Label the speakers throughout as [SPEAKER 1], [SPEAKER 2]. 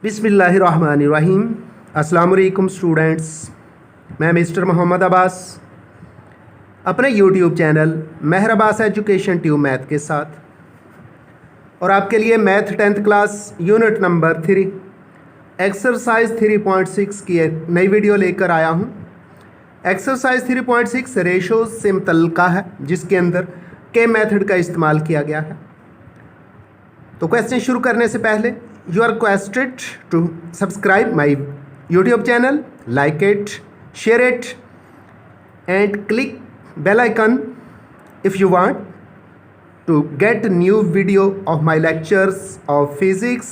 [SPEAKER 1] बिस्मिल्लाहिर्रहमानिर्रहीम। अस्सलाम वालेकुम स्टूडेंट्स, मैं मिस्टर मोहम्मद अब्बास अपने यूट्यूब चैनल मेहर अब्बास एजुकेशन ट्यूब मैथ के साथ और आपके लिए math 10th class unit number 3 exercise 3.6 की एक नई वीडियो लेकर आया हूँ। एक्सरसाइज 3.6 रेशोज से मुतल्लिका है, जिसके अंदर के मेथड का इस्तेमाल किया गया है। तो क्वेश्चन शुरू करने से पहले you are requested to subscribe my YouTube channel, like it, share it and click bell icon if you want to get new video of my lectures of physics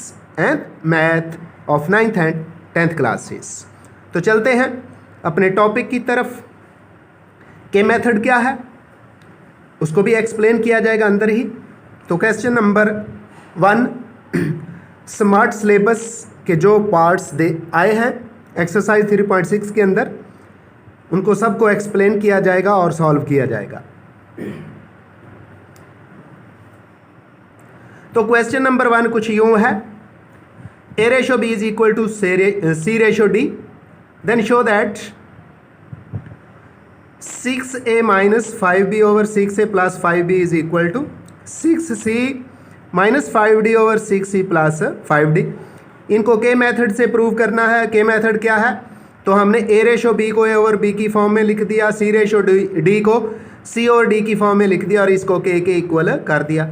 [SPEAKER 1] and math of 9th and 10th classes। तो चलते हैं अपने topic की तरफ। के method क्या है उसको भी एक्सप्लेन किया जाएगा अंदर ही। तो क्वेश्चन नंबर 1, स्मार्ट सिलेबस के जो पार्ट्स आए हैं एक्सरसाइज 3.6 के अंदर, उनको सबको एक्सप्लेन किया जाएगा और सॉल्व किया जाएगा। तो क्वेश्चन नंबर 1 कुछ यूं है, a ratio b is equal to c ratio d, then show that 6a minus 5b over 6a plus 5b is equal to 6c minus 5d over 6c plus 5d। इनको के method से prove करना है। के method क्या है? तो हमने a रेशो b को a ओवर b की फॉर्म में लिख दिया, c रेशो d को c ओवर d की फॉर्म में लिख दिया और इसको k के इक्वल कर दिया।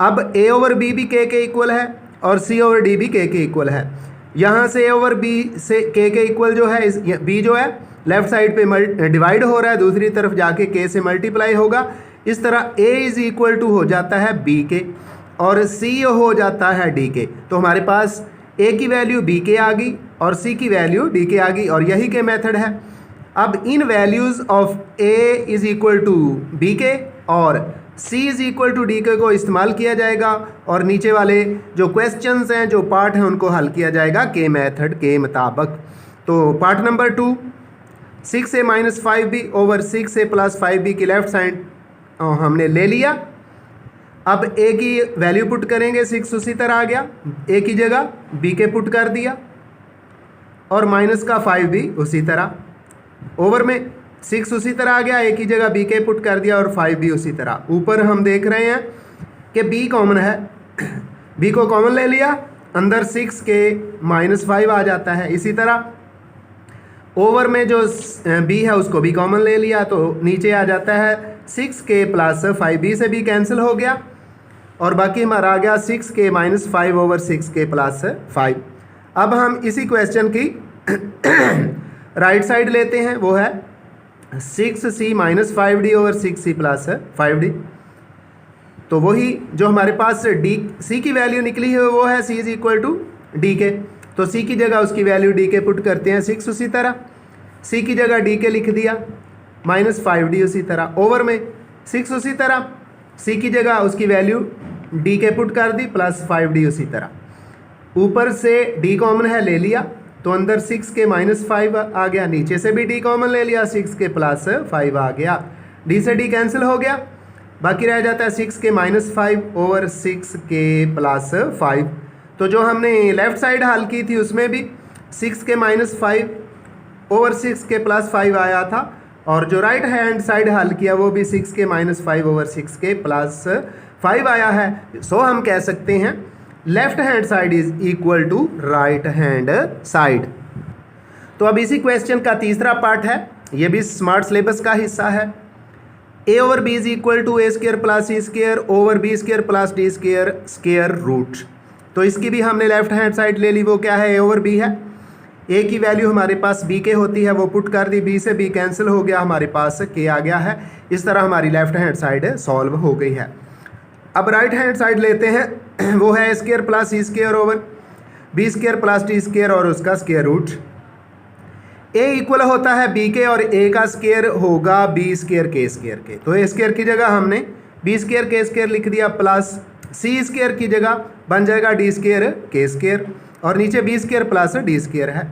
[SPEAKER 1] अब a ओवर b भी k के इक्वल है और c ओवर d भी k के इक्वल है। यहाँ से a ओवर b से k के इक्वल जो है, b जो है लेफ्ट साइड पे डिवाइड हो रहा है, दूसरी तरफ जाके k से मल्टीप्लाई होगा। इस तरह a इज इक्वल टू हो जाता है b के और c हो जाता है d के। तो हमारे पास a की वैल्यू b के आ गई और c की वैल्यू d के आ गई और यही के मेथड है। अब इन values of a is equal to b के और c is equal to d के को इस्तेमाल किया जाएगा और नीचे वाले जो क्वेश्चंस हैं, जो पार्ट हैं, उनको हल किया जाएगा के मेथड के मुताबिक। तो part number 2, 6a minus 5b over 6a plus 5b की लेफ्ट साइड हमने ले लिया। अब a की वैल्यू पुट करेंगे, 6 उसी तरह आ गया, a की जगह b के पुट कर दिया और माइनस का 5 भी उसी तरह। ओवर में 6 उसी तरह आ गया, a की जगह b के पुट कर दिया और 5 भी उसी तरह। ऊपर हम देख रहे हैं कि b कॉमन है, b को कॉमन ले लिया, अंदर 6 के माइनस 5 आ जाता है। इसी तरह ओवर में जो b है उसको भी कॉमन ले लिया तो नीचे आ जाता है 6k प्लस 5b से भी कैंसिल हो गया और बाकी हमारा आ गया 6k minus 5 over 6k plus 5। अब हम इसी क्वेश्चन की राइट साइड लेते हैं, वो है 6c minus 5d over 6c plus 5d। तो वही जो हमारे पास c की वैल्यू निकली है वो है c is equal to d के। तो c की जगह उसकी वैल्यू d के पुट करते हैं, 6 उसी तरह, c की जगह d के लिख दिया, माइनस 5d उसी तरह। ओवर में 6 उसी तरह, c की जगह उसकी वैल्यू d के पुट कर दी, प्लस 5d उसी तरह। ऊपर से d कॉमन है, ले लिया तो अंदर 6 के माइनस 5 आ गया, नीचे से भी d कॉमन ले लिया, 6 के प्लस 5 आ गया, d से d कैंसिल हो गया, बाकी रह जाता है 6 के माइनस 5 ओवर 6 के प्लस 5। तो जो हमने लेफ़्ट साइड हल की थी उसमें भी 6 के माइनस 5 ओवर 6 के प्लस 5 आया था और जो राइट हैंड साइड हल किया वो भी 6 के माइनस 5 ओवर 6 के प्लस 5 आया है। सो हम कह सकते हैं left hand side is equal to right hand side. तो अब इसी क्वेश्चन का तीसरा पार्ट है, ये भी स्मार्ट सिलेबस का हिस्सा है। a over b is equal to a square plus c square over b square plus d square square root. तो इसकी भी हमने लेफ्ट हैंड साइड ले ली, वो क्या है, a ओवर b है। a की वैल्यू हमारे पास b के होती है, वो पुट कर दी, b से b कैंसिल हो गया, हमारे पास k आ गया है। इस तरह हमारी लेफ्ट हैंड साइड सॉल्व हो गई है। अब राइट हैंड साइड लेते हैं, वो है a square plus c square over b square plus d square और उसका स्क्र रूट। a इक्वल होता है b के और a का स्क्र होगा b स्क्र k स्क्र के। तो a स्क्र की जगह हमने b स्क्र k स्क्र लिख दिया, प्लस c स्क्र की जगह बन जाएगा d स्क्र k स्क्र और नीचे b square plus d square है।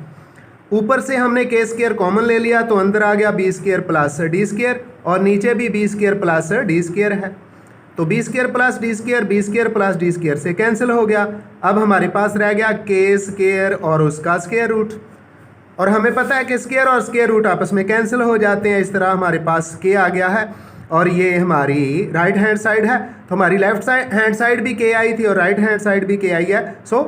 [SPEAKER 1] ऊपर से हमने k स्क्र कॉमन ले लिया तो अंदर आ गया b square plus d square और नीचे भी b square plus d square है। तो B square plus D square, B square plus D square से कैंसिल हो गया। अब हमारे पास रह गया के स्क्वायर और उसका स्क्वायर रूट, और हमें पता है कि स्क्वायर और स्क्वायर रूट आपस में कैंसिल हो जाते हैं। इस तरह हमारे पास के आ गया है और ये हमारी राइट हैंड साइड है। तो हमारी लेफ्ट हैंड साइड भी के आई थी और राइट हैंड साइड भी के आई है। सो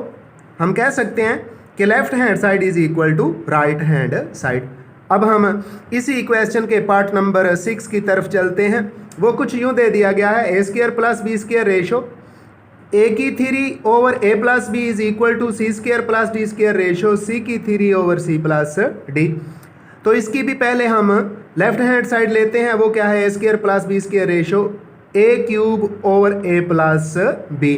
[SPEAKER 1] हम कह सकते हैं कि left hand side is equal to right hand side. अब हम इसी क्वेश्चन के पार्ट नंबर 6 की तरफ चलते हैं। वो कुछ यूँ दे दिया गया है, A square plus B square ratio A की three over A plus B is equal to C square plus D square ratio C की three over C plus D. तो इसकी भी पहले हम लेफ्ट हैंड साइड लेते हैं। वो क्या है, A square plus B square ratio A cube over A plus B.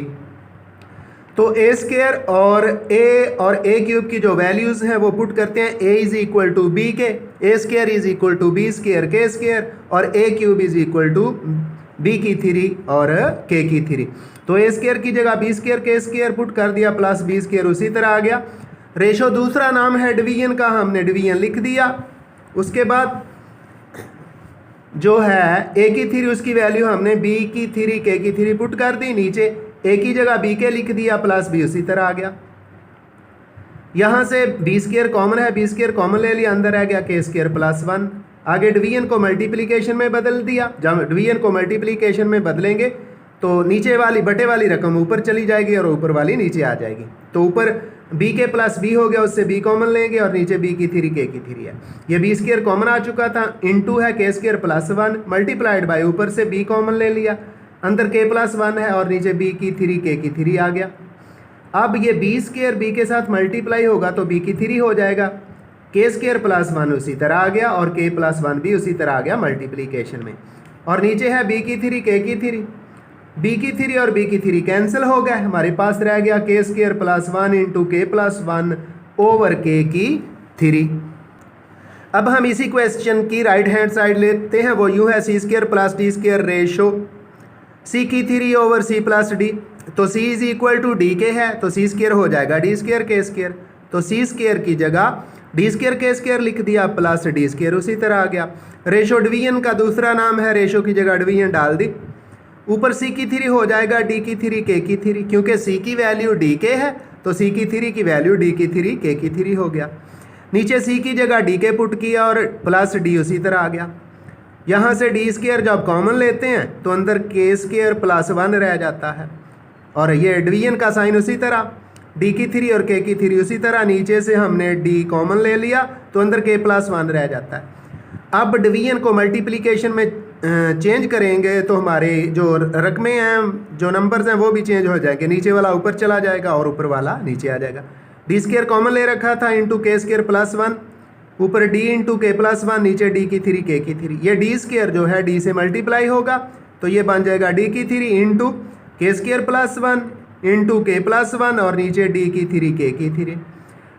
[SPEAKER 1] तो ए स्क्वायर और ए क्यूब की जो वैल्यूज़ हैं वो पुट करते हैं। A is equal to B के, A square is equal to B square के स्क्वायर, और A cube is equal to B की थ्री और के की थ्री। तो ए स्क्वायर की जगह बी स्क्वायर के स्क्वायर पुट कर दिया प्लस बी स्क्वायर उसी तरह आ गया। रेशो दूसरा नाम है डिवीजन का, हमने डिवीजन लिख दिया। उसके बाद जो है ए की थ्री उसकी वैल्यू हमने बी की थ्री के की थ्री पुट कर दी, नीचे ए की जगह बी के लिख दिया प्लस बी उसी तरह आ गया। यहाँ से बी स्क्वायर कॉमन है, बी स्क्वायर कॉमन ले लिया, अंदर आ गया के स्क्वायर प्लस 1। आगे डिवीजन को मल्टीप्लिकेशन में बदल दिया। जब डिवीजन को मल्टीप्लिकेशन में बदलेंगे तो नीचे वाली बटे वाली रकम ऊपर चली जाएगी और ऊपर वाली नीचे आ जाएगी। तो ऊपर बी के प्लस बी हो गया, उससे बी कॉमन लेंगे और नीचे बी की थ्री के की थ्री है। ये बी स्क्वायर कॉमन आ चुका था, इनटू है के स्क्वायर प्लस 1 मल्टीप्लाइड बाय ऊपर से बी कॉमन ले लिया, अंदर के प्लस 1 है और नीचे बी की थ्री के की थ्री आ गया। अब ये बी स्क्वायर बी के साथ मल्टीप्लाई होगा तो बी की थ्री हो जाएगा, के स्क्वायर प्लस 1 उसी तरह आ गया और के प्लस 1 भी उसी तरह आ गया मल्टीप्लिकेशन में। और नीचे है बी की थ्री के की थ्री, बी की थ्री और बी की थ्री कैंसिल हो गए, हमारे पास रह गया के स्क्वायर प्लस 1 इंटू के प्लस 1 ओवर के की थ्री। अब हम इसी क्वेश्चन की राइट हैंड साइड लेते हैं। वो यूँ है C square plus D square ratio C की three over C plus D. तो C is equal to D के है तो सी स्क्वायर हो जाएगा डी स्क्वायर के स्क्वायर। तो सी स्क्वायर की जगह डी स्क्वायर के स्क्वायर लिख दिया प्लस डी स्क्वायर उसी तरह आ गया। रेशो डिवीजन का दूसरा नाम है, रेशो की जगह डिवीजन डाल दी। ऊपर सी की थ्री हो जाएगा डी की थ्री के की थ्री, क्योंकि सी की वैल्यू डी के है तो सी की थ्री की वैल्यू डी की थ्री के की थ्री हो गया। नीचे सी की जगह डी के पुट किया और प्लस डी उसी तरह आ गया। यहाँ से डी स्क्वायर जब कॉमन लेते हैं तो अंदर के स्क्वायर प्लस 1 रह जाता है और ये डिवीजन का साइन उसी तरह, डी की थ्री और के की थ्री उसी तरह। नीचे से हमने डी कॉमन ले लिया तो अंदर के प्लस 1 रह जाता है। अब डिवीजन को मल्टीप्लिकेशन में चेंज करेंगे तो हमारे जो रकमें हैं, जो नंबर्स हैं वो भी चेंज हो जाएंगे। नीचे वाला ऊपर चला जाएगा और ऊपर वाला नीचे आ जाएगा। डी स्क्वायर कॉमन ले रखा था इंटू के स्क्वायर प्लस 1, ऊपर डी इंटू के प्लस 1, नीचे डी की थ्री के की थ्री। ये डी स्क्वायर जो है डी से मल्टीप्लाई होगा तो ये बन जाएगा डी की थ्री इंटू के स्क्वायर प्लस 1 इंटू के प्लस 1 और नीचे डी की थ्री के की थ्री।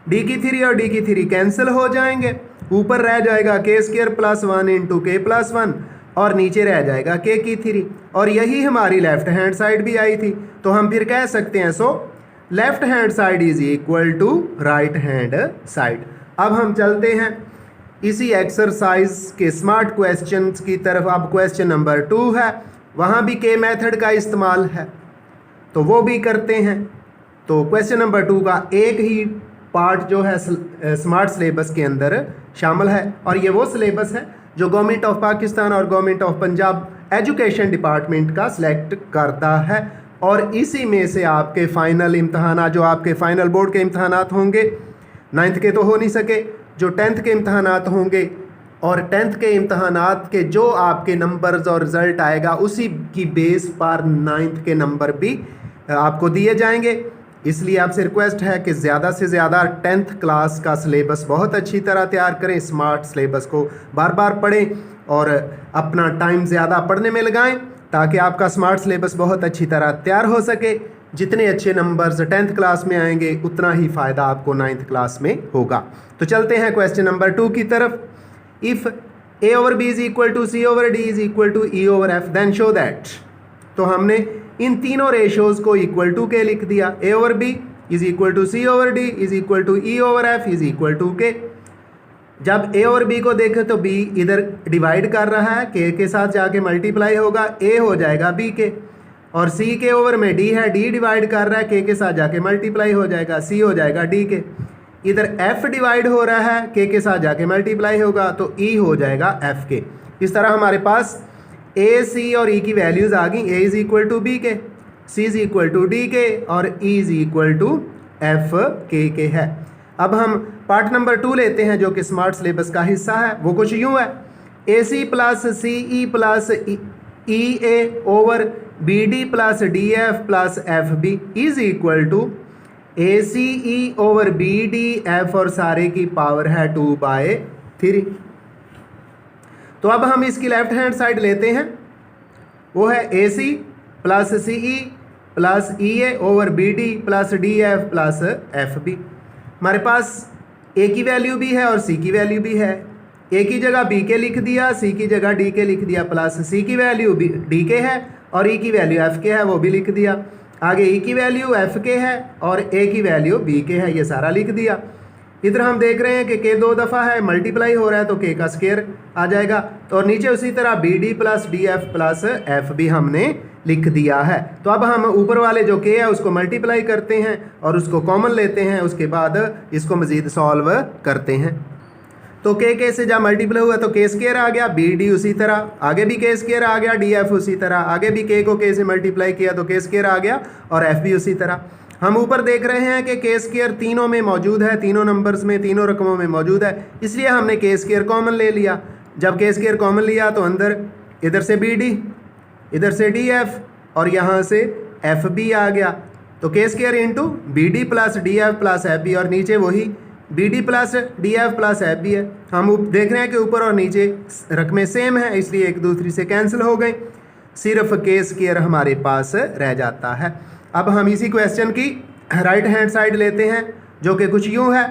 [SPEAKER 1] डी की थ्री और डी की थ्री कैंसिल हो जाएंगे, ऊपर रह जाएगा के स्क्वायर प्लस 1 इंटू के प्लस 1 और नीचे रह जाएगा के की थ्री। और यही हमारी लेफ्ट हैंड साइड भी आई थी। तो हम फिर कह सकते हैं so left hand side is equal to right hand side. अब हम चलते हैं इसी एक्सरसाइज के स्मार्ट क्वेश्चंस की तरफ। अब क्वेश्चन नंबर 2 है, वहाँ भी के मेथड का इस्तेमाल है तो वो भी करते हैं। तो क्वेश्चन नंबर 2 का एक ही पार्ट जो है स्मार्ट सिलेबस के अंदर शामिल है और ये वो सिलेबस है जो गवर्नमेंट ऑफ पाकिस्तान और government of Punjab education department का सिलेक्ट करता है। और इसी में से आपके फ़ाइनल इम्तहान, जो आपके फ़ाइनल बोर्ड के इम्तहानात होंगे, 9th के तो हो नहीं सके, जो 10th के इम्तहानात होंगे और 10th के इम्तहानात के जो आपके नंबर्स और रिज़ल्ट आएगा उसी की बेस पर 9th के नंबर भी आपको दिए जाएंगे। इसलिए आपसे रिक्वेस्ट है कि ज़्यादा से ज़्यादा 10th क्लास का सिलेबस बहुत अच्छी तरह तैयार करें। स्मार्ट सिलेबस को बार बार पढ़ें और अपना टाइम ज़्यादा पढ़ने में लगाएं ताकि आपका स्मार्ट सिलेबस बहुत अच्छी तरह तैयार हो सके। जितने अच्छे नंबर्स 10th क्लास में आएंगे उतना ही फ़ायदा आपको 9th क्लास में होगा। तो चलते हैं क्वेश्चन नंबर 2 की तरफ। If A over B is equal to C over D is equal to E over F then show that. तो हमने इन तीनों रेशोज़ को इक्वल टू के लिख दिया। A over B is equal to C over D is equal to E over F is equal to K. जब ए और B को देखें तो बी इधर डिवाइड कर रहा है, के साथ जाके मल्टीप्लाई होगा, ए हो जाएगा बी के। और सी के ओवर में डी है, डी डिवाइड कर रहा है, के साथ जाके मल्टीप्लाई हो जाएगा, सी हो जाएगा डी के। इधर एफ डिवाइड हो रहा है, के साथ जाके मल्टीप्लाई होगा तो ई हो जाएगा एफ के। इस तरह हमारे पास ए सी और ई की वैल्यूज़ आ गई। A is equal to B के, C is equal to D के और E is equal to F के है। अब हम पार्ट नंबर 2 लेते हैं जो कि स्मार्ट सिलेबस का हिस्सा है। वो कुछ यूँ है, A C plus C E plus E A over B D plus D F plus F B is equal to A C E over B D F और सारे की पावर है 2/3। तो अब हम इसकी लेफ्ट हैंड साइड लेते हैं, वो है A C plus C E plus E A over B D plus D F plus F B. हमारे पास ए की वैल्यू भी है और सी की वैल्यू भी है। ए की जगह बी के लिख दिया, सी की जगह डी के लिख दिया, प्लस सी की वैल्यू डी के है और ई की वैल्यू एफ के है, वो भी लिख दिया। आगे ई की वैल्यू एफ के है और ए की वैल्यू बी के है, ये सारा लिख दिया। इधर हम देख रहे हैं कि के 2 दफ़ा है, मल्टीप्लाई हो रहा है तो के का स्क्वायर आ जाएगा। और नीचे उसी तरह B D plus D F plus F भी हमने लिख दिया है। तो अब हम ऊपर वाले जो के है उसको मल्टीप्लाई करते हैं और उसको कॉमन लेते हैं, उसके बाद इसको मज़ीद सॉल्व करते हैं। तो के से जब मल्टीप्लाई हुआ तो के स्क्वायर आ गया, बी डी उसी तरह, आगे भी के स्क्वायर आ गया, डी एफ उसी तरह, आगे भी के को के से मल्टीप्लाई किया तो के स्क्वायर आ गया और एफ भी उसी तरह। हम ऊपर देख रहे हैं कि के स्क्वायर तीनों में मौजूद है, तीनों नंबर्स में, तीनों रकमों में मौजूद है, इसलिए हमने के स्क्वायर कॉमन ले लिया। जब के स्क्वायर कॉमन लिया तो अंदर इधर से बी डी, इधर से डी एफ और यहाँ से एफ बी आ गया। तो K square into B D plus D F plus F B और नीचे वही B D plus D F plus F B है। हम देख रहे हैं कि ऊपर और नीचे रकमें सेम है, इसलिए एक दूसरी से कैंसिल हो गई, सिर्फ के स्क्वायर हमारे पास रह जाता है। अब हम इसी क्वेश्चन की राइट हैंड साइड लेते हैं जो कि कुछ यूँ है,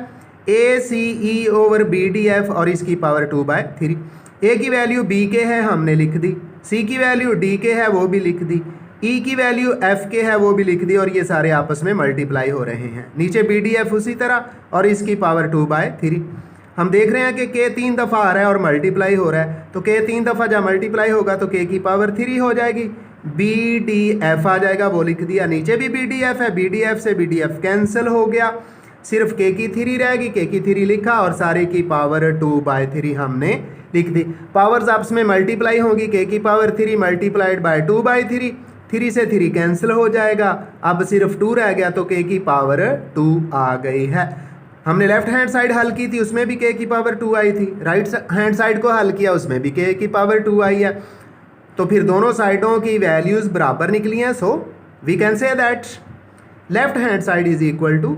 [SPEAKER 1] A C E over B D F और इसकी पावर 2/3। ए की वैल्यू बी के है, हमने लिख दी, सी की वैल्यू डी के है, वो भी लिख दी, ई की वैल्यू एफ के है, वो भी लिख दी और ये सारे आपस में मल्टीप्लाई हो रहे हैं। नीचे बी डी एफ उसी तरह और इसकी पावर 2/3। हम देख रहे हैं कि के 3 दफ़ा आ रहा है और मल्टीप्लाई हो रहा है, तो के 3 दफ़ा जब मल्टीप्लाई होगा तो के की पावर 3 हो जाएगी, बी डी एफ आ जाएगा, वो लिख दिया। नीचे भी बी डी एफ है, बी डी एफ से बी डी एफ कैंसिल हो गया, सिर्फ के की 3 रहेगी, के की 3 लिखा और सारे की पावर 2/3 हमने लिख दी। पावर्स आपस में मल्टीप्लाई होंगी, के की पावर 3 मल्टीप्लाइड बाय 2/3, 3 से 3 कैंसिल हो जाएगा, अब सिर्फ 2 रह गया तो के की पावर 2 आ गई है। हमने लेफ्ट हैंड साइड हल की थी, उसमें भी के की पावर 2 आई थी, राइट हैंड साइड को हल किया, उसमें भी के की पावर 2 आई है। तो फिर दोनों साइडों की वैल्यूज़ बराबर निकली हैं, so we can say that left hand side is equal to